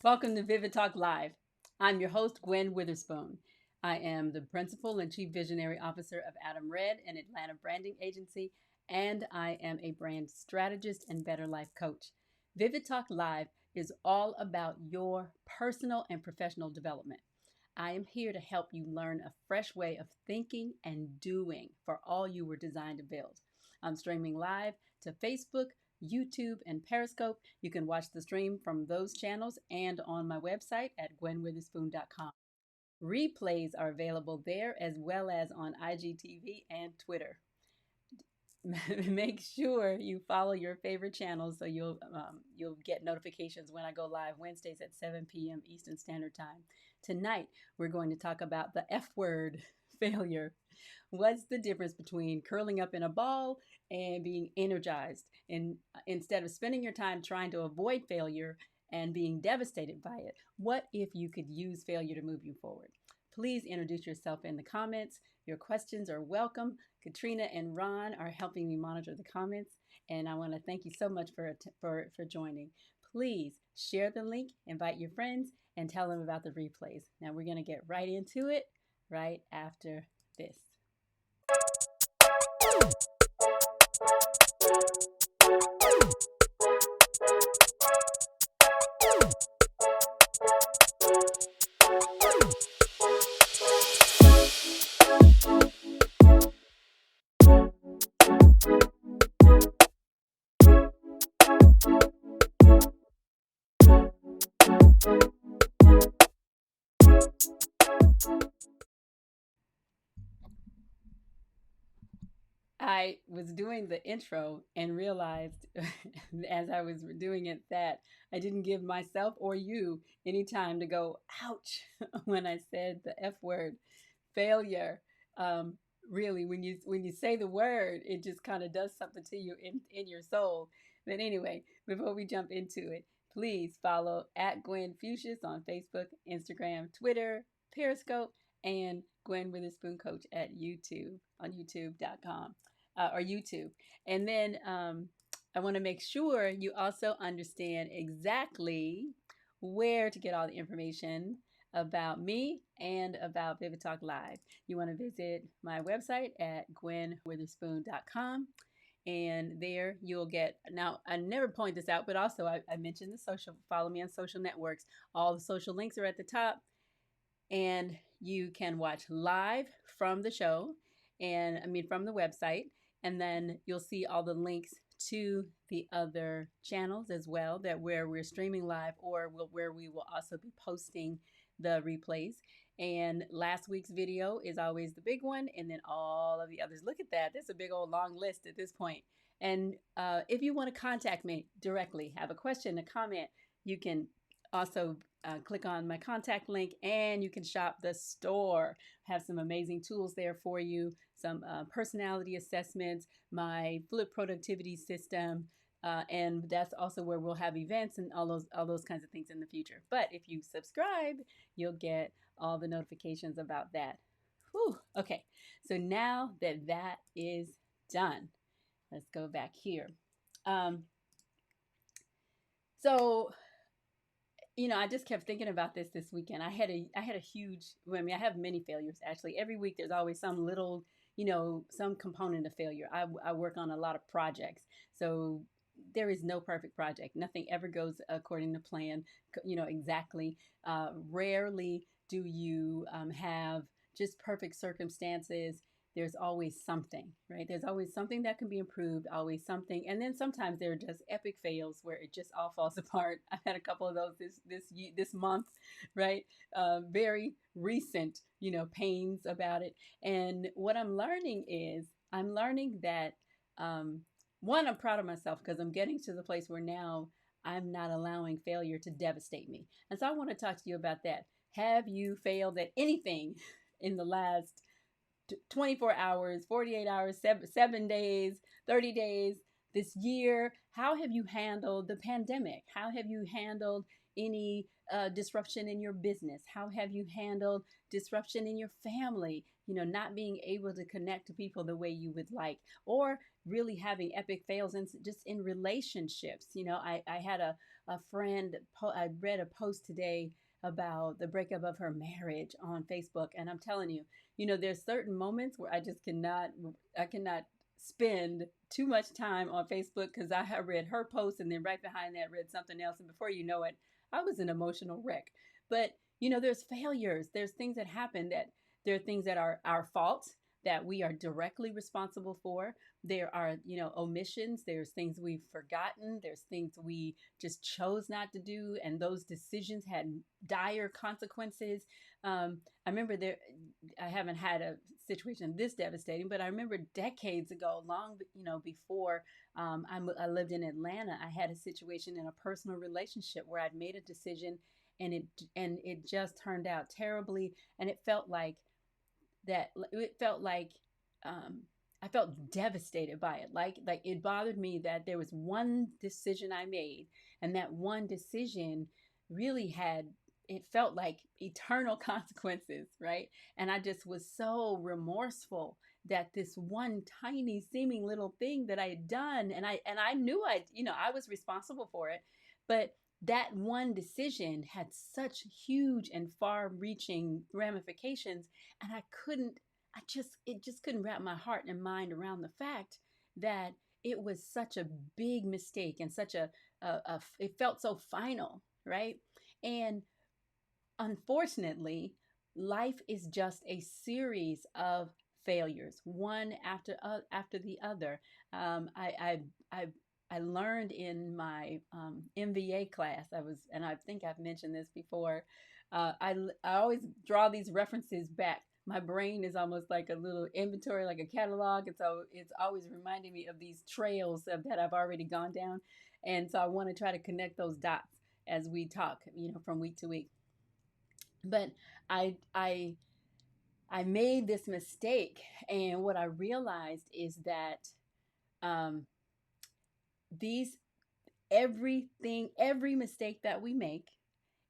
Welcome to Vivid Talk Live. I'm your host, Gwen Witherspoon. I am the Principal and Chief Visionary Officer of Adam Red, an Atlanta branding agency, and I am a brand strategist and Better Life Coach. Vivid Talk Live is all about your personal and professional development. I am here to help you learn a fresh way of thinking and doing for all you were designed to build. I'm streaming live to Facebook, YouTube, and Periscope. You can watch the stream from those channels and on my website at gwenwitherspoon.com. Replays are available there as well as on IGTV and Twitter. Make sure you follow your favorite channels so you'll get notifications when I go live Wednesdays at 7 p.m. Eastern Standard Time. Tonight, we're going to talk about the F word, failure. What's the difference between curling up in a ball and being energized? And instead of spending your time trying to avoid failure and being devastated by it, what if you could use failure to move you forward? Please introduce yourself in the comments. Your questions are welcome. Katrina and Ron are helping me monitor the comments, and I want to thank you so much for joining. Please share the link, invite your friends, and tell them about the replays. Now we're going to get right into it right after this. I was doing the intro and realized as I was doing it that I didn't give myself or you any time to go, ouch, when I said the F word, failure. Um, really, when you say the word, it just kind of does something to you in your soul. But anyway, before we jump into it, please follow at Gwen Fuchsias on Facebook, Instagram, Twitter, Periscope, and Gwen Witherspoon Coach at YouTube on youtube.com or YouTube. And then I want to make sure you also understand exactly where to get all the information about me and about Vivid Talk Live. You want to visit my website at gwenwitherspoon.com. And there you'll get, now I never point this out, but also I mentioned the social, follow me on social networks. All the social links are at the top. And you can watch live from the show from the website. And then you'll see all the links to the other channels as well, that where we're streaming live or where we will also be posting the replays. And last week's video is always the big one, and then all of the others. Look at that. There's a big old long list at this point. And if you want to contact me directly, have a question, a comment, you can also click on my contact link, and you can shop the store. Have some amazing tools there for you, some personality assessments, my flip productivity system, and that's also where we'll have events and all those kinds of things in the future. But if you subscribe, you'll get all the notifications about that. Whew. Okay, so now that is done, let's go back here. So I just kept thinking about this weekend. I had a huge, I have many failures actually. Every week there's always some little, some component of failure. I work on a lot of projects. So there is no perfect project. Nothing ever goes according to plan, exactly. Rarely do you have just perfect circumstances. There's always something, right? There's always something that can be improved, always something. And then sometimes there are just epic fails where it just all falls apart. I've had a couple of those this month, right? Very recent, pains about it. And what I'm learning that, one, I'm proud of myself because I'm getting to the place where now I'm not allowing failure to devastate me. And so I want to talk to you about that. Have you failed at anything in the last 24 hours, 48 hours, 7 days, 30 days, this year? How have you handled the pandemic? How have you handled any disruption in your business? How have you handled disruption in your family? Not being able to connect to people the way you would like, or really having epic fails in just in relationships. I had a friend, I read a post today about the breakup of her marriage on Facebook. And I'm telling you, there's certain moments where I cannot spend too much time on Facebook because I have read her post and then right behind that read something else. And before you know it, I was an emotional wreck. But, there's failures, there's things that happen that there are things that are our fault that we are directly responsible for. There are, omissions. There's things we've forgotten. There's things we just chose not to do. And those decisions had dire consequences. I remember I haven't had a situation this devastating, but I remember decades ago, long, before I lived in Atlanta, I had a situation in a personal relationship where I'd made a decision and it just turned out terribly. And it felt like um, I felt devastated by it. Like it bothered me that there was one decision I made, and that one decision really it felt like eternal consequences, right? And I just was so remorseful that this one tiny seeming little thing that I had done, and I knew I was responsible for it, but that one decision had such huge and far-reaching ramifications, and it just couldn't wrap my heart and mind around the fact that it was such a big mistake and it felt so final, right? And unfortunately, life is just a series of failures, one after the other. I learned in my MBA class. And I think I've mentioned this before. I always draw these references back. My brain is almost like a little inventory, like a catalog, and so it's always reminding me of these trails that I've already gone down. And so I want to try to connect those dots as we talk, from week to week. But I made this mistake, and what I realized is that um, these every mistake that we make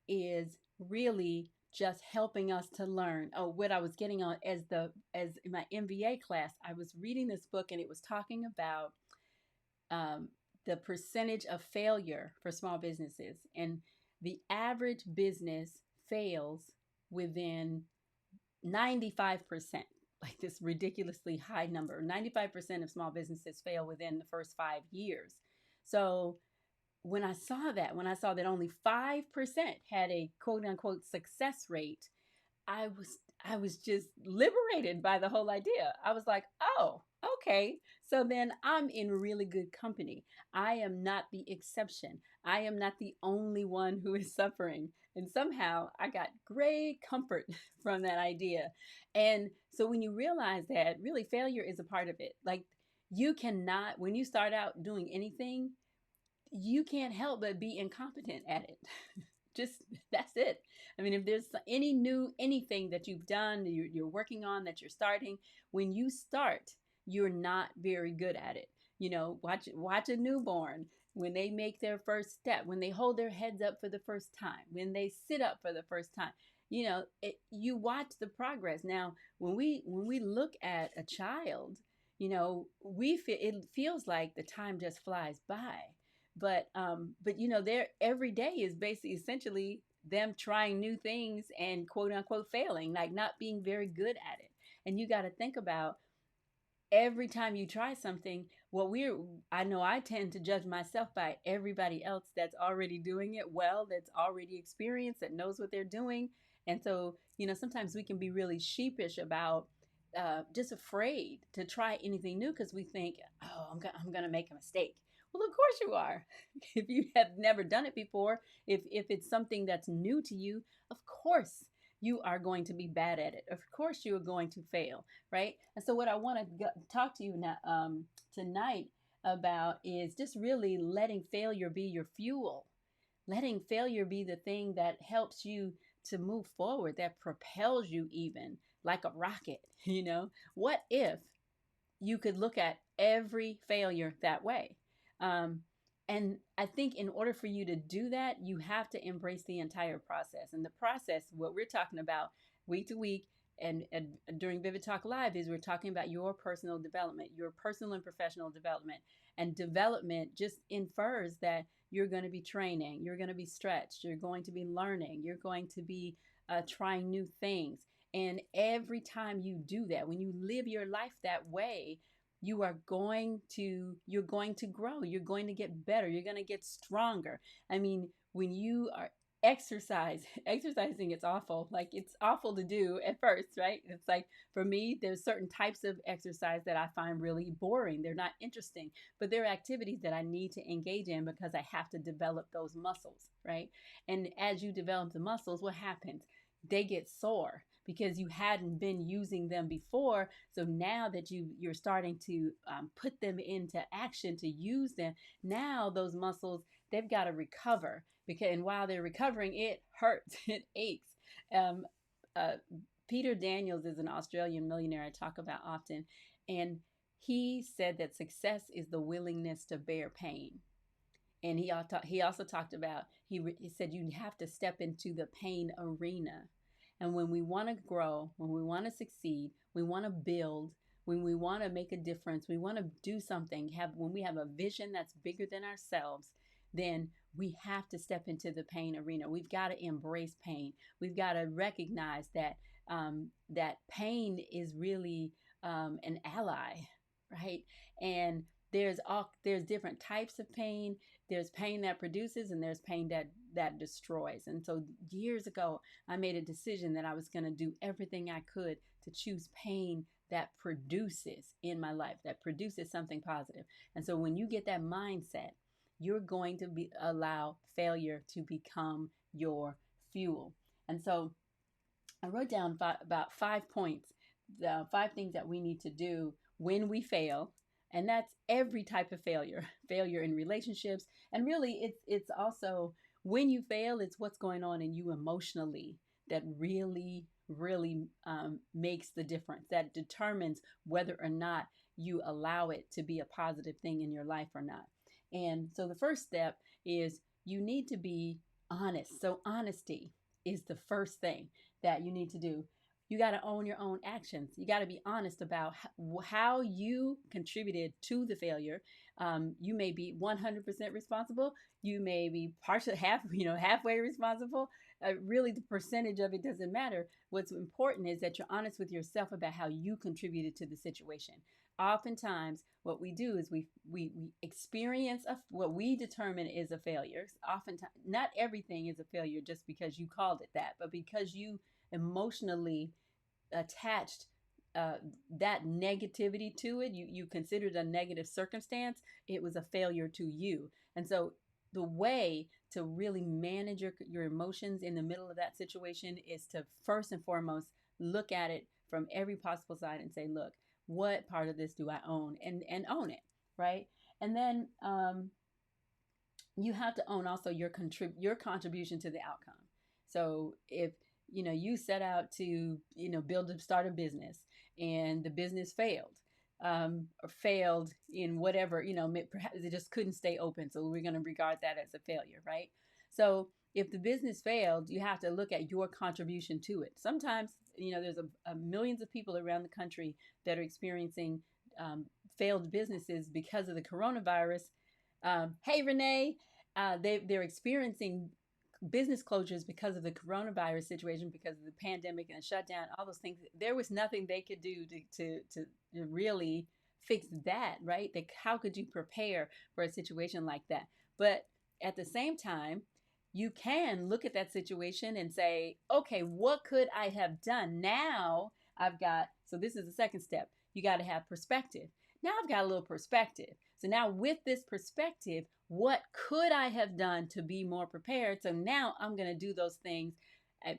is really just helping us to learn. Oh, what I was getting on as in my MBA class, I was reading this book and it was talking about the percentage of failure for small businesses, and the average business fails within 95%, like this ridiculously high number. 95% of small businesses fail within the first 5 years. So when I saw that only 5% had a quote unquote success rate, I was just liberated by the whole idea. I was like, oh, okay. So then I'm in really good company. I am not the exception. I am not the only one who is suffering. And somehow I got great comfort from that idea. And so when you realize that really failure is a part of it, like you cannot, when you start out doing anything, you can't help but be incompetent at it. Just that's it. I mean, if there's anything that you've done, you're working on, that you're starting, when you start, you're not very good at it. Watch a newborn when they make their first step, when they hold their heads up for the first time, when they sit up for the first time. You watch the progress. Now, when we look at a child, it feels like the time just flies by. But their every day is basically essentially them trying new things and quote unquote failing, like not being very good at it. And you got to think about every time you try something. I know I tend to judge myself by everybody else that's already doing it well, that's already experienced, that knows what they're doing. And so, sometimes we can be really sheepish about just afraid to try anything new because we think, oh, I'm going to make a mistake. Well, of course you are. If you have never done it before, if it's something that's new to you, of course you are going to be bad at it. Of course you are going to fail, right? And so what I want to talk to you now, tonight about is just really letting failure be your fuel. Letting failure be the thing that helps you to move forward, that propels you even like a rocket, What if you could look at every failure that way? And I think in order for you to do that, you have to embrace the entire process. And the process, what we're talking about week to week, and during Vivid Talk Live is we're talking about your personal development, your personal and professional development. And development just infers that you're going to be training, you're going to be stretched, you're going to be learning, you're going to be trying new things. And every time you do that, when you live your life that way, you're going to grow, you're going to get better, you're going to get stronger. I mean, when you are exercising, it's awful, like it's awful to do at first, right? It's like, for me, there's certain types of exercise that I find really boring, they're not interesting, but there are activities that I need to engage in because I have to develop those muscles, right? And as you develop the muscles, what happens? They get sore because you hadn't been using them before. So now that you're starting to put them into action to use them, now those muscles, they've got to recover, because, and while they're recovering, it hurts, it aches. Um, uh, Peter Daniels is an Australian millionaire I talk about often, and he said that success is the willingness to bear pain. And he also talked about, he said you have to step into the pain arena. And when we want to grow, when we want to succeed, we want to build, when we want to make a difference, we want to do something, when we have a vision that's bigger than ourselves, then we have to step into the pain arena. We've got to embrace pain. We've got to recognize that that pain is really an ally, right? And there's different types of pain. There's pain that produces, and there's pain that destroys. And so years ago, I made a decision that I was going to do everything I could to choose pain that produces in my life, that produces something positive. And so when you get that mindset, you're going to allow failure to become your fuel. And so I wrote down about 5 points, the 5 things that we need to do when we fail. And that's every type of failure, failure in relationships. And really, it's also, when you fail, it's what's going on in you emotionally that really makes the difference, that determines whether or not you allow it to be a positive thing in your life or not. And so the first step is you need to be honest. So honesty is the first thing that you need to do. You got to own your own actions. You got to be honest about how you contributed to the failure. You may be 100% responsible. You may be partially halfway responsible. Really, the percentage of it doesn't matter. What's important is that you're honest with yourself about how you contributed to the situation. Oftentimes, what we do is we experience what we determine is a failure. Oftentimes, not everything is a failure just because you called it that, but because you emotionally attached that negativity to it. You considered a negative circumstance. It was a failure to you. And so the way to really manage your emotions in the middle of that situation is to first and foremost look at it from every possible side and say, look, what part of this do I own? And own it, right? And then you have to own also your contribution to the outcome. So if you set out to start a business, and the business failed, or failed in whatever, perhaps it just couldn't stay open, so we're going to regard that as a failure, right? So if the business failed, you have to look at your contribution to it. Sometimes there's millions of people around the country that are experiencing failed businesses because of the coronavirus. Hey, Renee, they're experiencing business closures because of the coronavirus situation, because of the pandemic and the shutdown, all those things. There was nothing they could do to really fix that, right? How could you prepare for a situation like that? But at the same time, you can look at that situation and say, okay, what could I have done? Now so this is the second step. You got to have perspective. Now I've got a little perspective. So now with this perspective, what could I have done to be more prepared? So now I'm going to do those things.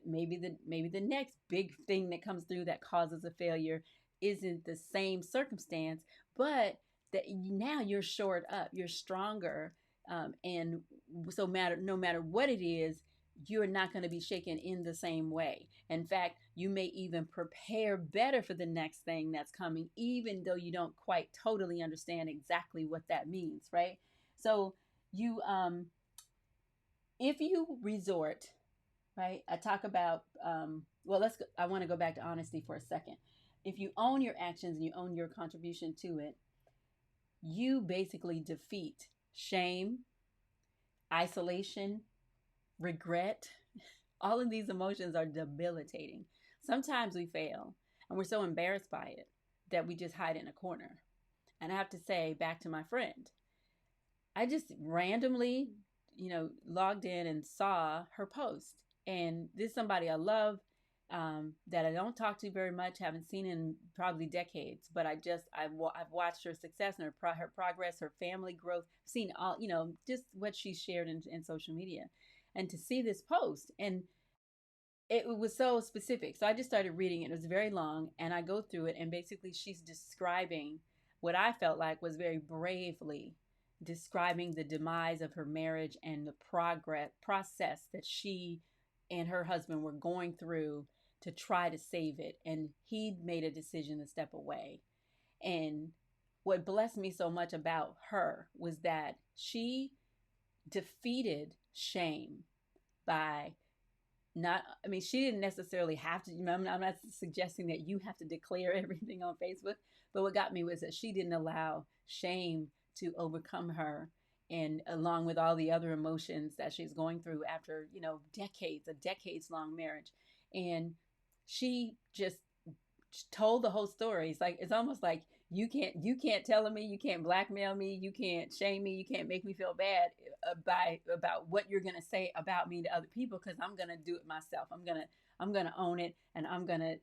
Maybe the next big thing that comes through that causes a failure isn't the same circumstance, but that now you're shored up, you're stronger, and so no matter what it is, you're not going to be shaken in the same way. In fact, you may even prepare better for the next thing that's coming, even though you don't quite totally understand exactly what that means, right? So if you resort, right? I talk about well, I want to go back to honesty for a second. If you own your actions and you own your contribution to it, you basically defeat shame, isolation, regret. All of these emotions are debilitating. Sometimes we fail and we're so embarrassed by it that we just hide in a corner. And I have to say, back to my friend, I just randomly, logged in and saw her post. And this is somebody I love, that I don't talk to very much, haven't seen in probably decades. But I've watched her success and her progress, her family growth, seen all, just what she shared in social media. And to see this post, and it was so specific. So I just started reading it. It was very long, and I go through it, and basically she's describing what I felt like was very bravely describing the demise of her marriage and the process that she and her husband were going through to try to save it. And he made a decision to step away. And what blessed me so much about her was that she defeated shame by not, I mean, she didn't necessarily have to, I'm not suggesting that you have to declare everything on Facebook, but what got me was that she didn't allow shame to overcome her, and along with all the other emotions that she's going through after, a decades long marriage. And she just told the whole story. It's almost like you can't tell me, you can't blackmail me, you can't shame me, you can't make me feel bad about what you're gonna say about me to other people, because I'm gonna do it myself. I'm gonna own it, and I'm gonna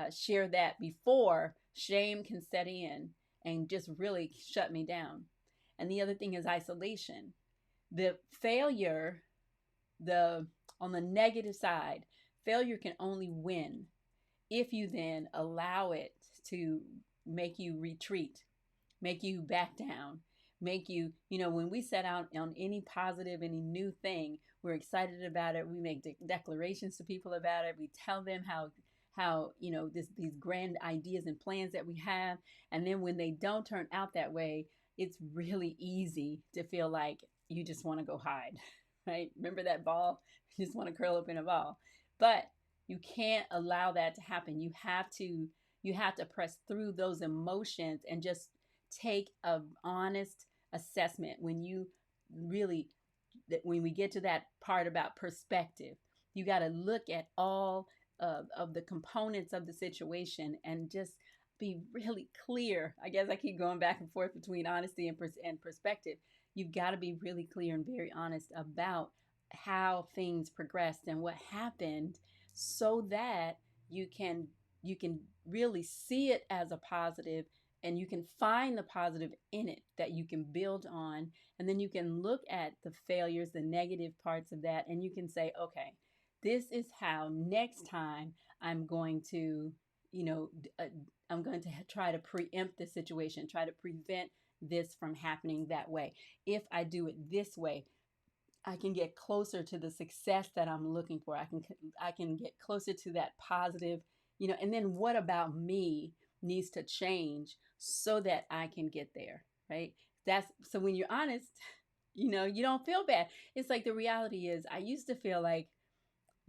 share that before shame can set in and just really shut me down. And the other thing is isolation. The failure, the on the negative side, failure can only win if you then allow it to make you retreat, make you back down, make you, when we set out on any positive, any new thing, we're excited about it. We make declarations to people about it. We tell them how these grand ideas and plans that we have. And then when they don't turn out that way, it's really easy to feel like you just want to go hide, right? Remember that ball? You just want to curl up in a ball. But you can't allow that to happen. You have to press through those emotions and just take an honest assessment. When we get to that part about perspective, you got to look at all of the components of the situation and just be really clear. I guess I keep going back and forth between honesty and perspective. You've got to be really clear and very honest about how things progressed and what happened, so that you can really see it as a positive, and you can find the positive in it that you can build on. And then you can look at the failures, the negative parts of that, and you can say, okay, this is how next time I'm going to, I'm going to try to preempt the situation, try to prevent this from happening that way. If I do it this way, I can get closer to the success that I'm looking for. I can get closer to that positive, and then what about me needs to change so that I can get there, right? So when you're honest, you don't feel bad. It's like, the reality is, I used to feel like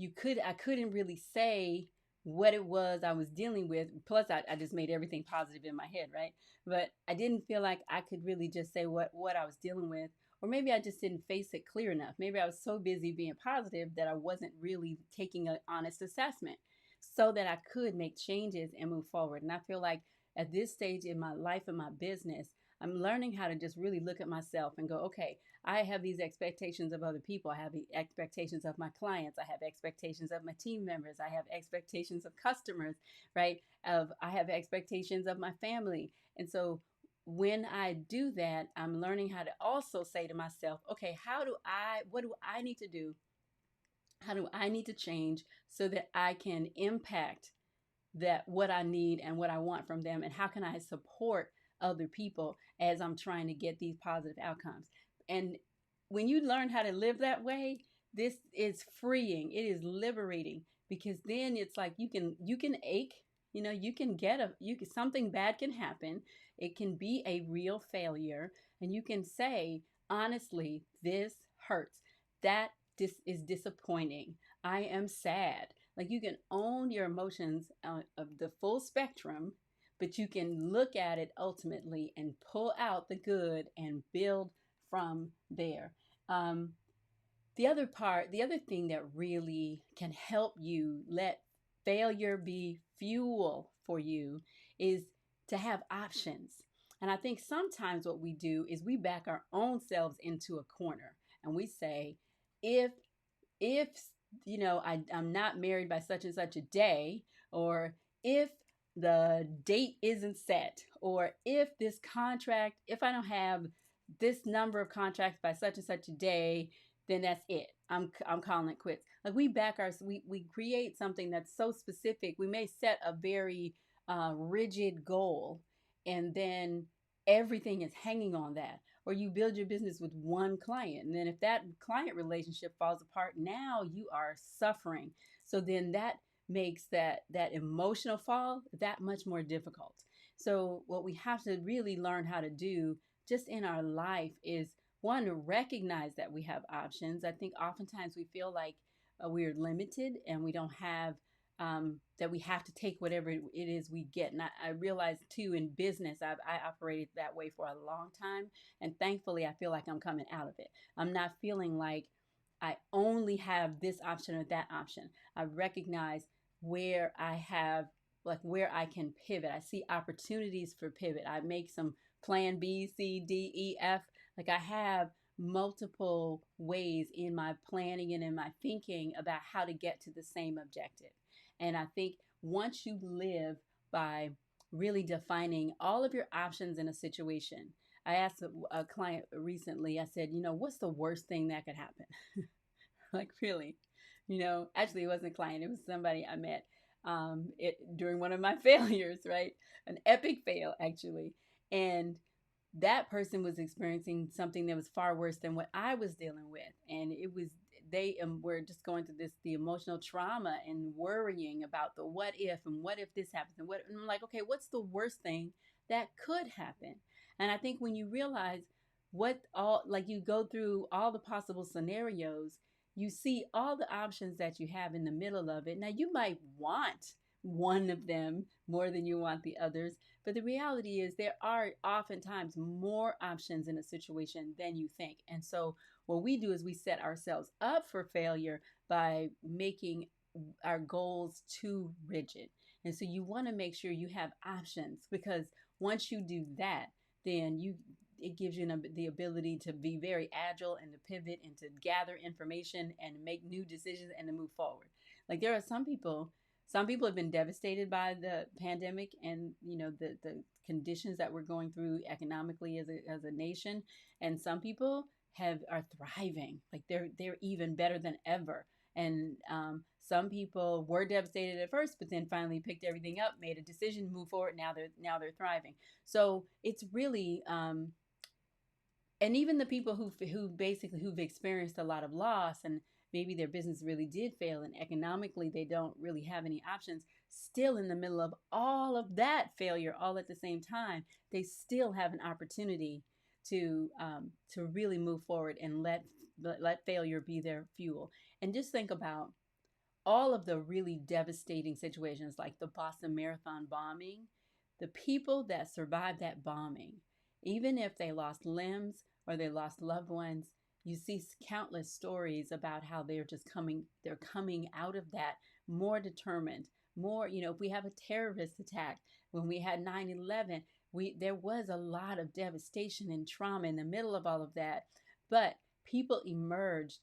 I couldn't really say what it was I was dealing with. Plus I just made everything positive in my head, right? But I didn't feel like I could really just say what I was dealing with. Or maybe I just didn't face it clear enough. Maybe I was so busy being positive that I wasn't really taking an honest assessment so that I could make changes and move forward. And I feel like at this stage in my life and my business, I'm learning how to just really look at myself and go, okay, I have these expectations of other people. I have the expectations of my clients. I have expectations of my team members. I have expectations of customers, right? I have expectations of my family. And so when I do that, I'm learning how to also say to myself, okay, what do I need to do? How do I need to change so that I can impact what I need and what I want from them? And how can I support other people as I'm trying to get these positive outcomes? And when you learn how to live that way, this is freeing. It is liberating, because then it's like you can ache, something bad can happen. It can be a real failure, and you can say, honestly, this hurts. This is disappointing. I am sad. Like you can own your emotions of the full spectrum, but you can look at it ultimately and pull out the good and build from there. Um, the other thing that really can help you let failure be fuel for you is to have options. And I think sometimes what we do is we back our own selves into a corner and we say, if if I'm not married by such and such a day, or if the date isn't set, or if I don't have this number of contracts by such and such a day, then that's it. I'm calling it quits. Like we create something that's so specific. We may set a very rigid goal, and then everything is hanging on that. Or you build your business with one client, and then if that client relationship falls apart, now you are suffering. So then that makes that emotional fall that much more difficult. So what we have to really learn how to do just in our life is, one, to recognize that we have options. I think oftentimes we feel like we're limited and we don't have that we have to take whatever it is we get. And I realize too, in business, I operated that way for a long time. And thankfully, I feel like I'm coming out of it. I'm not feeling like I only have this option or that option. I recognize where I have, like, where I can pivot. I see opportunities for pivot. I make some plan B, C, D, E, F. Like, I have multiple ways in my planning and in my thinking about how to get to the same objective. And I think once you live by really defining all of your options in a situation, I asked a client recently, I said, what's the worst thing that could happen? Like, really? Actually, it wasn't a client, it was somebody I met during one of my failures, right? An epic fail, actually. And that person was experiencing something that was far worse than what I was dealing with. And they were just going through the emotional trauma and worrying about the what if, and what if this happens, and I'm like, okay, what's the worst thing that could happen? And I think when you realize like you go through all the possible scenarios, you see all the options that you have in the middle of it. Now, you might want one of them more than you want the others, but the reality is there are oftentimes more options in a situation than you think. And so what we do is we set ourselves up for failure by making our goals too rigid. And so you want to make sure you have options, because once you do that, then it gives you the ability to be very agile and to pivot and to gather information and make new decisions and to move forward. Like, there are some people have been devastated by the pandemic and the conditions that we're going through economically as a nation, and some people are thriving. Like, they're even better than ever. And some people were devastated at first, but then finally picked everything up, made a decision, moved forward. Now they're thriving. So it's really and even the people who've experienced a lot of loss, and maybe their business really did fail and economically they don't really have any options, still in the middle of all of that failure all at the same time, they still have an opportunity to really move forward and let failure be their fuel. And just think about all of the really devastating situations like the Boston Marathon bombing. The people that survived that bombing, even if they lost limbs or they lost loved ones, you see countless stories about how they're coming out of that more determined, more, if we have a terrorist attack, when we had 9/11, there was a lot of devastation and trauma in the middle of all of that, but people emerged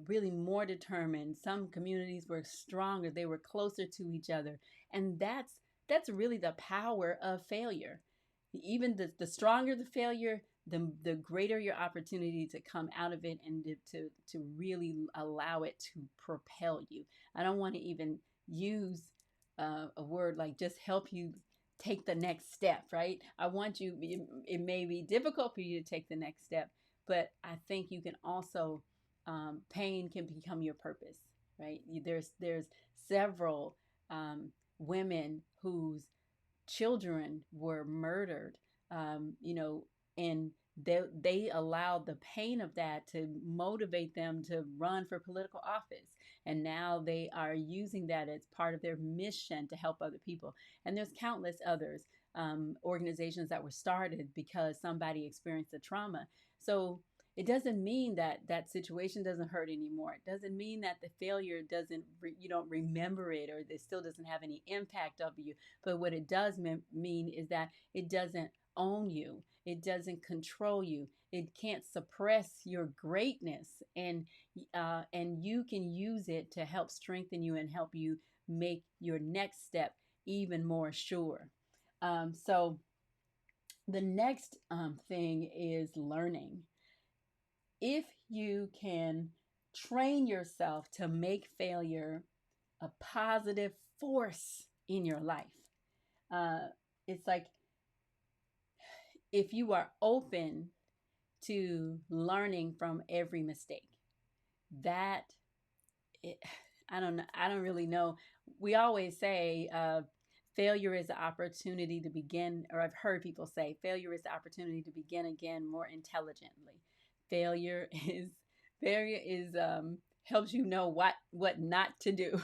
really more determined. Some communities were stronger, they were closer to each other. And that's really the power of failure. Even the stronger the failure, the greater your opportunity to come out of it and to really allow it to propel you. I don't want to even use a word like just help you take the next step, right? It may be difficult for you to take the next step, but I think you can also, pain can become your purpose, right? There's several women whose children were murdered, and they allowed the pain of that to motivate them to run for political office. And now they are using that as part of their mission to help other people. And there's countless others, organizations that were started because somebody experienced a trauma. So it doesn't mean that that situation doesn't hurt anymore. It doesn't mean that the failure doesn't, you don't remember it, or it still doesn't have any impact of you. But what it does mean is that it doesn't own you. It doesn't control you. It can't suppress your greatness, and you can use it to help strengthen you and help you make your next step even more sure. So the next thing is learning. If you can train yourself to make failure a positive force in your life, uh, it's like if you are open to learning from every mistake, that it, I don't know. I don't really know. We always say failure is the opportunity to begin, or I've heard people say failure is the opportunity to begin again more intelligently. Failure is failure is helps you know what not to do,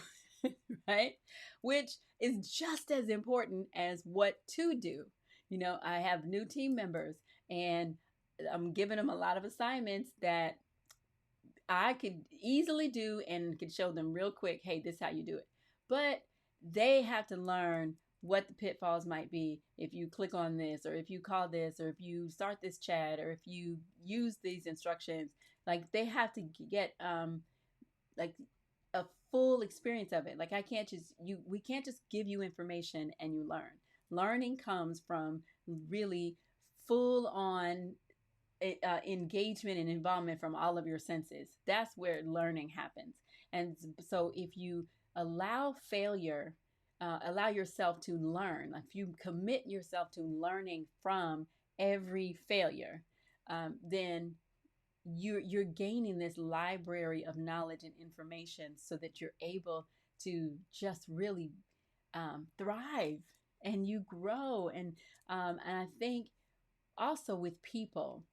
right? Which is just as important as what to do. You know, I have new team members, and I'm giving them a lot of assignments that I could easily do and could show them real quick, hey, this is how you do it. But they have to learn what the pitfalls might be if you click on this, or if you call this, or if you start this chat, or if you use these instructions. Like they have to get like a full experience of it. Like we can't just give you information and you learn. Learning comes from really full on engagement and involvement from all of your senses. That's where learning happens. And so if you allow failure, allow yourself to learn, if you commit yourself to learning from every failure, then you're gaining this library of knowledge and information so that you're able to just really thrive, and you grow. And I think also with people,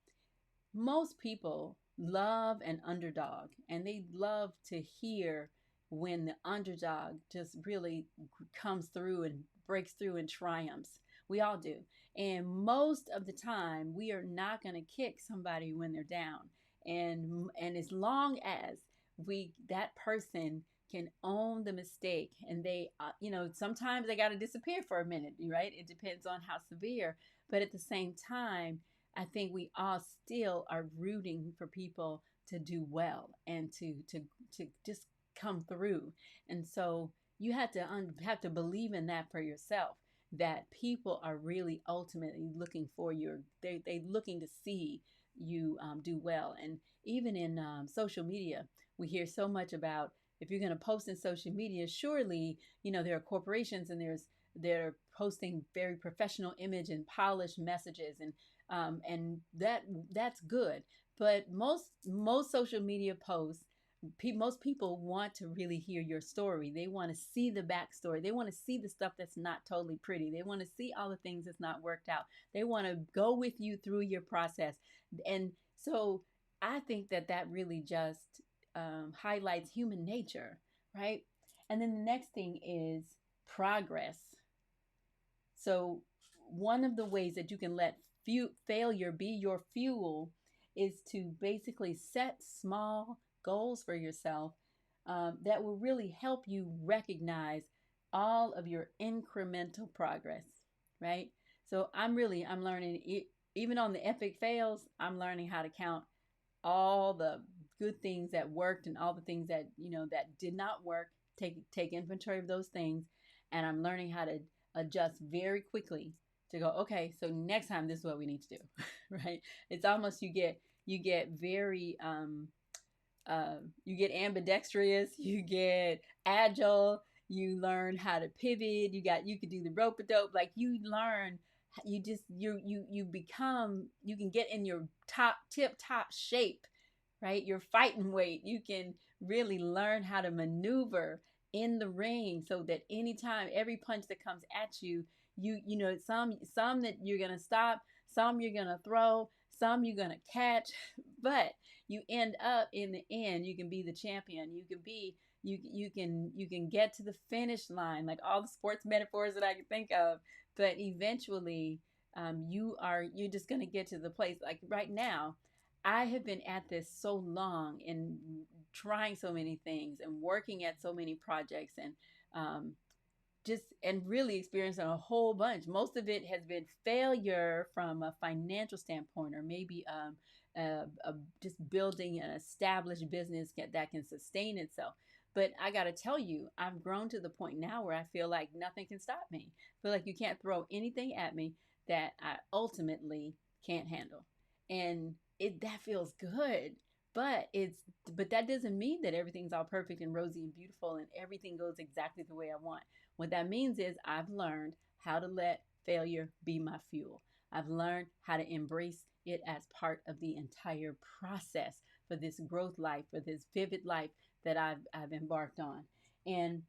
most people love an underdog, and they love to hear when the underdog just really comes through and breaks through and triumphs. We all do. And most of the time, we are not going to kick somebody when they're down. And as long as that person can own the mistake, and they sometimes they got to disappear for a minute, right? It depends on how severe. But at the same time, I think we all still are rooting for people to do well and to just come through. And so you have to believe in that for yourself, that people are really ultimately looking for they looking to see you do well. And even in social media, we hear so much about, if you're going to post in social media, surely there are corporations, and they're posting very professional image and polished messages, and that's good. But most social media posts, most people want to really hear your story. They want to see the backstory. They want to see the stuff that's not totally pretty. They want to see all the things that's not worked out. They want to go with you through your process. And so I think that really just highlights human nature, right? And then the next thing is progress. So one of the ways that you can let failure be your fuel is to basically set small goals for yourself that will really help you recognize all of your incremental progress, right? So I'm learning, even on the epic fails, I'm learning how to count all the good things that worked and all the things that that did not work. Take inventory of those things, and I'm learning how to adjust very quickly to go, okay, so next time this is what we need to do. Right? It's almost you get very you get ambidextrous, you get agile, you learn how to pivot, you could do the rope-a-dope, like you learn, you become, you can get in your tip top shape, right? Your fighting weight. You can really learn how to maneuver in the ring, so that anytime, every punch that comes at you, some that you're gonna stop, some you're gonna throw, some you're gonna catch, but you end up in the end, you can be the champion. You can be you can get to the finish line, like all the sports metaphors that I can think of. But eventually, you're just gonna get to the place. Like right now, I have been at this so long and trying so many things and working at so many projects and um, just and really experiencing a whole bunch. Most of it has been failure from a financial standpoint, or maybe just building an established business that can sustain itself. But I got to tell you, I've grown to the point now where I feel like nothing can stop me. I feel like you can't throw anything at me that I ultimately can't handle, and that feels good. But that doesn't mean that everything's all perfect and rosy and beautiful and everything goes exactly the way I want. What that means is I've learned how to let failure be my fuel. I've learned how to embrace it as part of the entire process for this growth life, for this vivid life that I've embarked on. And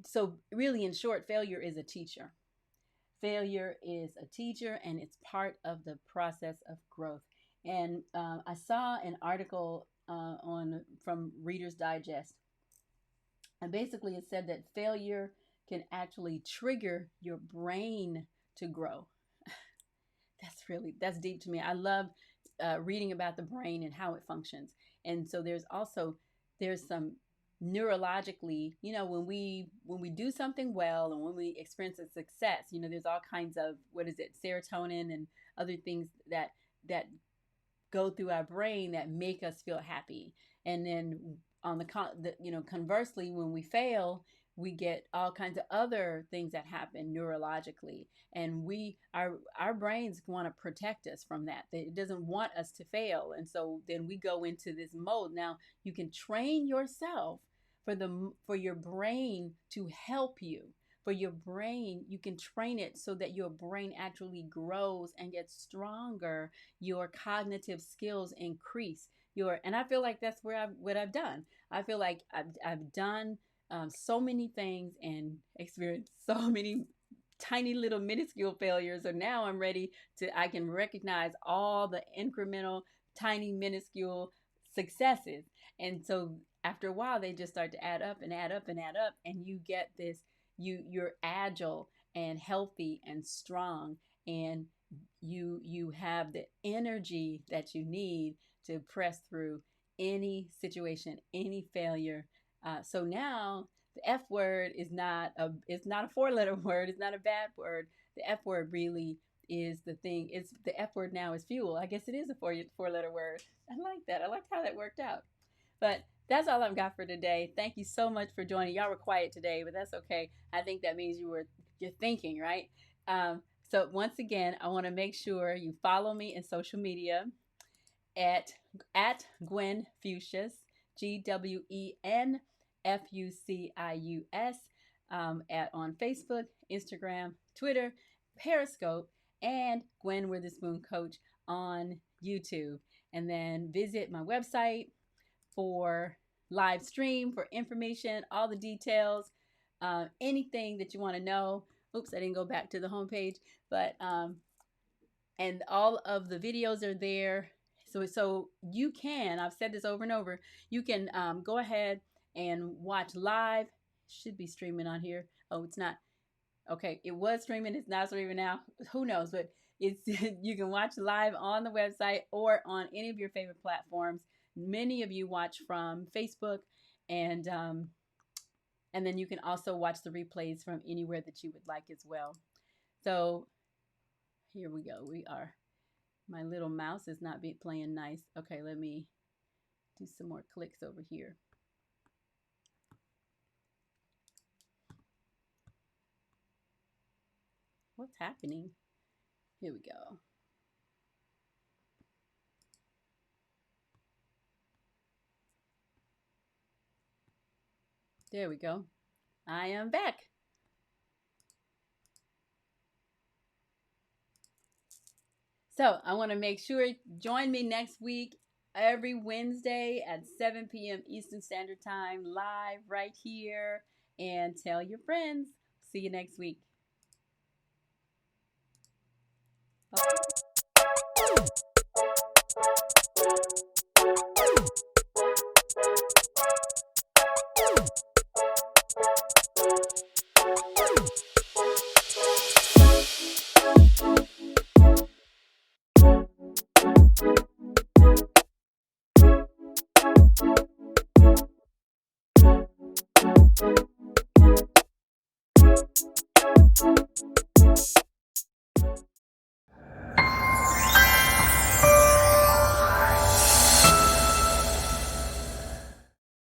so really, in short, failure is a teacher. Failure is a teacher, and it's part of the process of growth. And I saw an article on from Reader's Digest, and basically it said that failure can actually trigger your brain to grow. That's deep to me. I love reading about the brain and how it functions. And so there's some neurologically, when we do something well and when we experience a success, there's all kinds of, what is it, serotonin and other things that go through our brain that make us feel happy. And then conversely, when we fail, we get all kinds of other things that happen neurologically, and our brains want to protect us from that. It doesn't want us to fail, and so then we go into this mode. Now you can train yourself for your brain to help you. For your brain, you can train it so that your brain actually grows and gets stronger. Your cognitive skills increase. And I feel like that's what I've done. I feel like I've done so many things and experienced so many tiny little minuscule failures. So now I can recognize all the incremental, tiny, minuscule successes. And so after a while, they just start to add up and add up and add up. And you get this, you're agile and healthy and strong. And you have the energy that you need to press through any situation, any failure. So now the F word it's not a 4-letter word. It's not a bad word. The F word really is the thing. The F word now is fuel. I guess it is a 4-letter word. I like that. I like how that worked out. But that's all I've got for today. Thank you so much for joining. Y'all were quiet today, but that's okay. I think that means you're thinking, right? So once again, I want to make sure you follow me in social media at Gwen Fuchsius, GwenFucius, on Facebook, Instagram, Twitter, Periscope, and Gwen Witherspoon Coach on YouTube. And then visit my website for live stream, for information, all the details, anything that you want to know. Oops, I didn't go back to the homepage, but and all of the videos are there. So you can, I've said this over and over, you can go ahead and watch live. Should be streaming on here. Oh, it's not. Okay, it was streaming. It's not streaming now. Who knows? But it's you can watch live on the website or on any of your favorite platforms. Many of you watch from Facebook, and then you can also watch the replays from anywhere that you would like as well. So here we go. My little mouse is not playing nice. Okay, let me do some more clicks over here. What's happening? Here we go. There we go. I am back. So I want to make sure join me next week, every Wednesday at 7 p.m. Eastern Standard Time, live right here. And tell your friends. See you next week. Bye.